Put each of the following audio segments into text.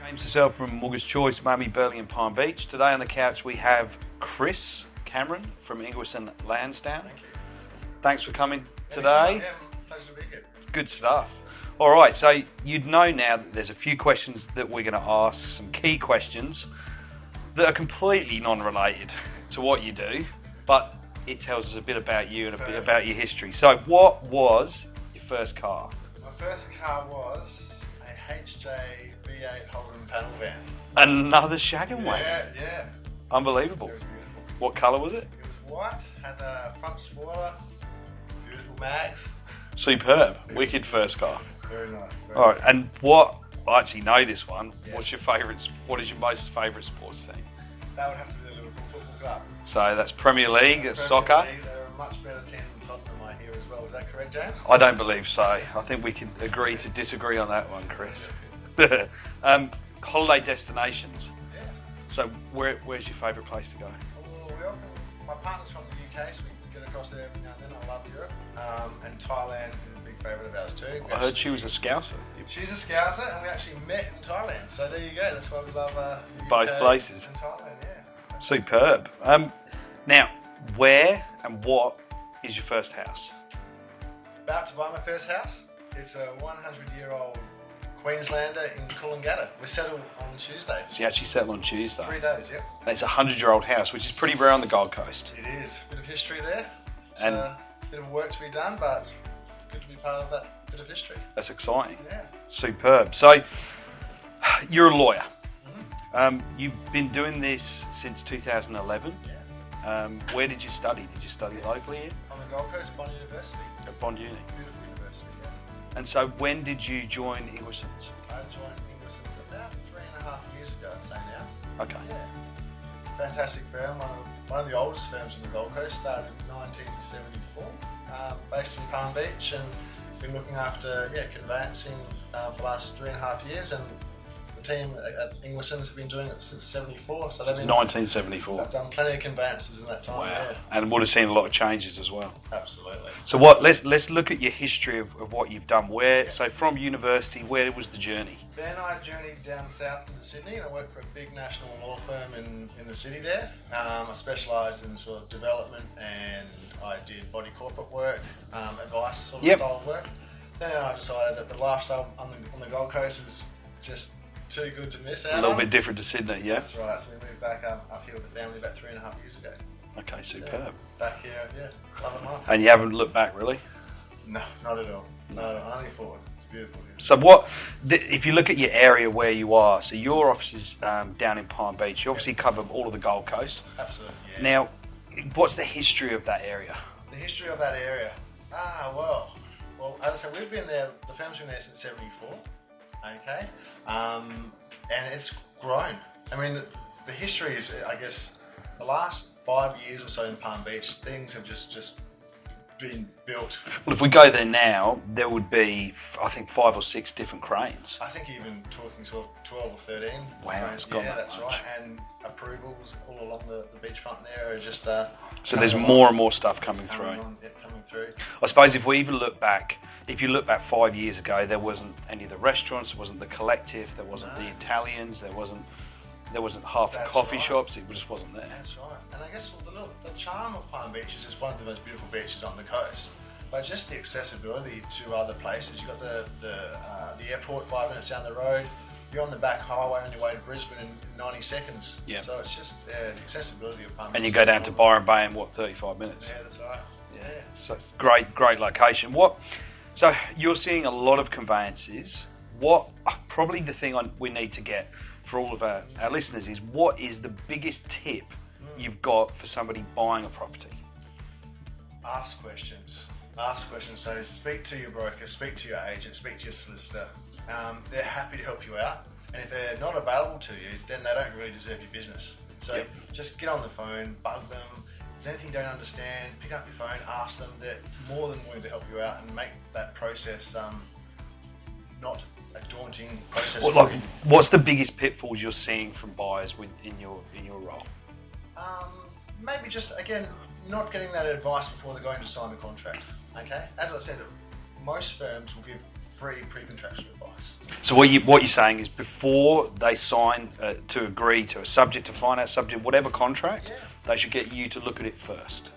James Hasselle from Mortgage Choice, Mummy, Burleigh and Palm Beach. Today on the couch we have Chris Cameron from Ingwersen and Lansdown. Thank you. Thanks for coming today. Yeah, pleasure to be here. Good stuff. All right, so you'd know now that there's a few questions that we're going to ask, some key questions that are completely non-related to what you do, but it tells us a bit about you and a bit about your history. So what was your first car? My first car was a HJ V8 Holden panel van. Another shaggin' wagon? Yeah. Unbelievable. It was beautiful. What colour was it? It was white, had a front spoiler, beautiful mags. Superb. Wicked first car. Very nice. All right, and what, I actually know this one, Yeah. what is your most favourite sports team? That would have to be the Liverpool Football Club. So that's Premier League, that's Premier soccer. League, they're a much better team than Tottenham, I hear as well. Is that correct, James? I don't believe so. I think we can agree to disagree on that one, Chris. Holiday destinations. Yeah. So where's your favourite place to go? Well, my partner's from the UK, so we get across there every now and then. I love Europe. And Thailand is a big favourite of ours too. I heard she was a Scouser. She's a Scouser, and we actually met in Thailand. So there you go. That's why we love Both UK places. and Thailand. Yeah. Superb. Now, where and what is your first house? About to buy my first house. It's a 100-year-old Queenslander in Coolangatta. We settled on Tuesday. So you actually settled on Tuesday. 3 days, yep. And it's a 100-year-old house, which is pretty rare on the Gold Coast. It is. A bit of history there. It's And- a bit of work to be done, but good to be part of that bit of history. That's exciting. Yeah. Superb. So, you're a lawyer. Mm-hmm. You've been doing this since 2011. Yeah. Where did you study? Did you study locally here? On the Gold Coast, Bond University. At Bond Uni. Beautiful university, yeah. And so when did you join Ingwerson's? I joined Ingwersen about 3.5 years ago, I'd say now. Okay. Yeah. Fantastic firm, one of the oldest firms on the Gold Coast, started in 1974, based in Palm Beach, and been looking after conveyancing for the last 3.5 years, and the team at Ingwerson's have been doing it since 74, so they've been 1974. I've done plenty of conveyances in that time. Wow. Yeah. And would have seen a lot of changes as well. Absolutely. So let's look at your history of what you've done. So from university, where was the journey? Then I journeyed down south into Sydney, and I worked for a big national law firm in the city there. I specialised in sort of development, and I did body corporate work, advice sort of style of work. Then I decided that the lifestyle on the Gold Coast is just too good to miss out A little on. bit different to Sydney, yeah? That's right, so we moved back up here with the family about 3.5 years ago. Okay, superb. Yeah, back here, yeah, love it, life. And you haven't looked back, really? No, not at all. No, only forward. It's beautiful here. So if you look at your area where you are, so your office is down in Palm Beach, you obviously cover all of the Gold Coast. Absolutely, yeah. Now, what's the history of that area? The history of that area? Well, as I said, we've been there, the firm's been there since 74, okay? And it's grown. I mean, the history is, I guess, the last 5 years or so in Palm Beach, things have just been built. Well, if we go there now, there would be, I think, 5 or 6 different cranes. I think even talking to 12 or 13. Wow, it's gone yeah, that that's much. right. And approvals all along the beachfront there are just... So there's more and more stuff coming through. Coming through. I suppose if we even look back, if you look back 5 years ago, there wasn't any of the restaurants, there wasn't the collective, there wasn't the Italians, there wasn't half the coffee shops, it just wasn't there. That's right. And I guess the charm of Palm Beach is it's one of the most beautiful beaches on the coast, but just the accessibility to other places. You've got the airport 5 minutes down the road, you're on the back highway on your way to Brisbane in 90 seconds. Yeah. So it's just the accessibility of Palm Beach. And you go down to Byron Bay in 35 minutes? Yeah, that's right. Yeah. So great location. So you're seeing a lot of conveyances. Probably the thing we need to get for all of our listeners is, what is the biggest tip you've got for somebody buying a property? Ask questions. Ask questions. So speak to your broker, speak to your agent, speak to your solicitor. They're happy to help you out. And if they're not available to you, then they don't really deserve your business. So just get on the phone, bug them. If there's anything you don't understand, pick up your phone, ask them. They're more than willing to help you out and make that process not a daunting process. What's the biggest pitfalls you're seeing from buyers in your role? Maybe just, again, not getting that advice before they're going to sign the contract. Okay, as I said, most firms will give free pre-contractual advice. So what you're saying is before they sign to agree to a subject to finance, subject whatever contract, they should get you to look at it first.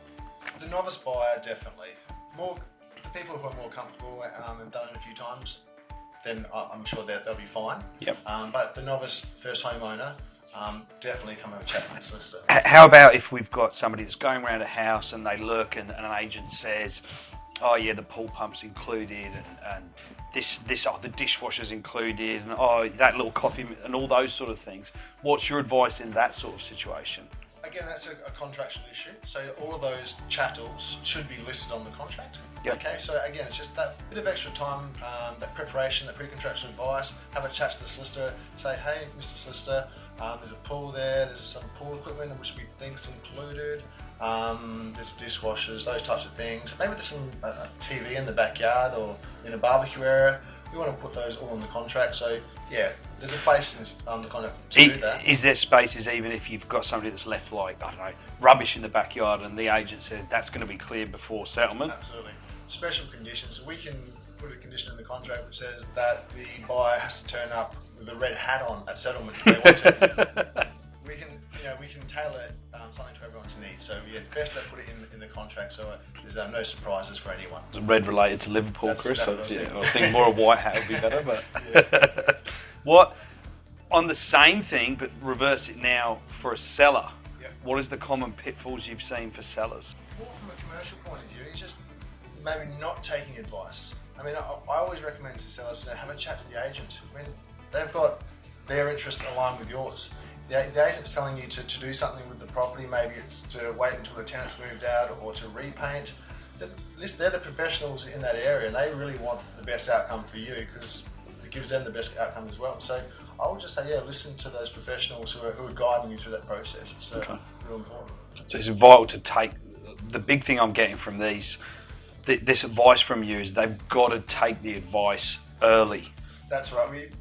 The novice buyer, definitely. The people who are more comfortable and done it a few times, then I'm sure they'll be fine. Yep. But the novice first homeowner, definitely come have a chat with the solicitor. How about if we've got somebody that's going around a house and they look and an agent says, oh yeah, the pool pump's included and the dishwasher's included and oh, that little coffee and all those sort of things. What's your advice in that sort of situation? Again, that's a contractual issue. So all of those chattels should be listed on the contract. Yep. Okay, so again, it's just that bit of extra time, that preparation, that pre-contractual advice, have a chat to the solicitor, say, hey, Mr. Solicitor, there's a pool there, there's some pool equipment which we think's included, there's dishwashers, those types of things. Maybe there's some a TV in the backyard or in a barbecue area. We want to put those all in the contract. So yeah, there's a place in the contract to do that. Is there spaces even if you've got somebody that's left like, I don't know, rubbish in the backyard and the agent says that's going to be cleared before settlement? Absolutely. Special conditions. We can put a condition in the contract which says that the buyer has to turn up with a red hat on at settlement if they want to. We can tailor something to everyone's needs. So yeah, it's best to put it in the contract so there's no surprises for anyone. Is red related to Liverpool, That's Chris? exactly I think more a white hat would be better. But what on the same thing, but reverse it now for a seller? Yep. What is the common pitfalls you've seen for sellers? More from a commercial point of view, it's just maybe not taking advice. I mean, I always recommend to sellers to have a chat to the agent when they've got their interests aligned with yours. The agent's telling you to do something with the property, maybe it's to wait until the tenant's moved out or to repaint. They're the professionals in that area and they really want the best outcome for you because it gives them the best outcome as well. So I would just say, listen to those professionals who are guiding you through that process. It's real important. So it's vital to take, the big thing I'm getting from this advice from you is they've got to take the advice early. That's right.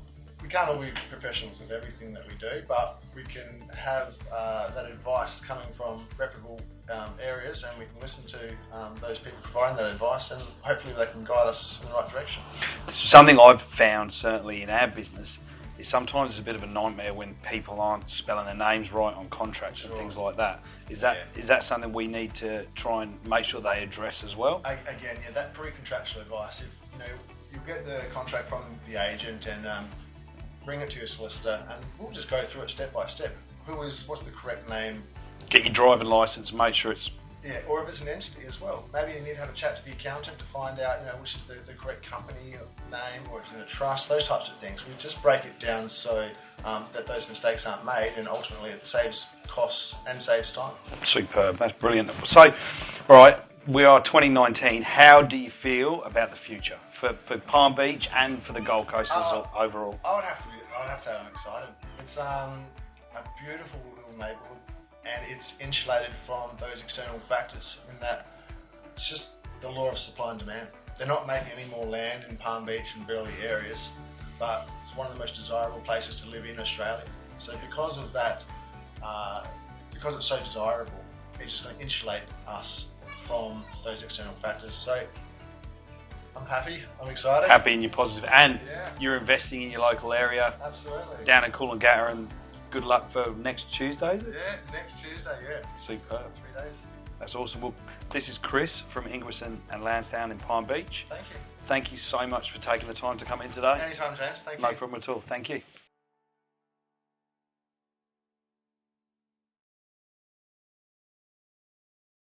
We can't all be professionals of everything that we do, but we can have that advice coming from reputable areas and we can listen to those people providing that advice and hopefully they can guide us in the right direction. Something I've found certainly in our business is sometimes it's a bit of a nightmare when people aren't spelling their names right on contracts and things like that. Is that something we need to try and make sure they address as well? Again, that pre-contractual advice. You get the contract from the agent and bring it to your solicitor and we'll just go through it step by step. What's the correct name? Get your driving licence, make sure it's... Yeah, or if it's an entity as well. Maybe you need to have a chat to the accountant to find out, which is the correct company name or it's in a trust, those types of things. We just break it down so that those mistakes aren't made and ultimately it saves costs and saves time. Superb, that's brilliant. So, all right, we are 2019. How do you feel about the future for Palm Beach and for the Gold Coast overall? I would have to say I'm excited. It's a beautiful little neighbourhood and it's insulated from those external factors in that it's just the law of supply and demand. They're not making any more land in Palm Beach and Burleigh areas, but it's one of the most desirable places to live in Australia. So because of that, because it's so desirable, it's just going to insulate us from those external factors. So I'm happy, I'm excited. Happy and you're positive. And you're investing in your local area. Absolutely. Down in Coolangatta, and good luck for next Tuesday, is it? Yeah, next Tuesday, Superb. 3 days. That's awesome. Well, this is Chris from Ingwersen and Lansdown in Palm Beach. Thank you. Thank you so much for taking the time to come in today. Anytime, James. Thank you. No problem at all. Thank you.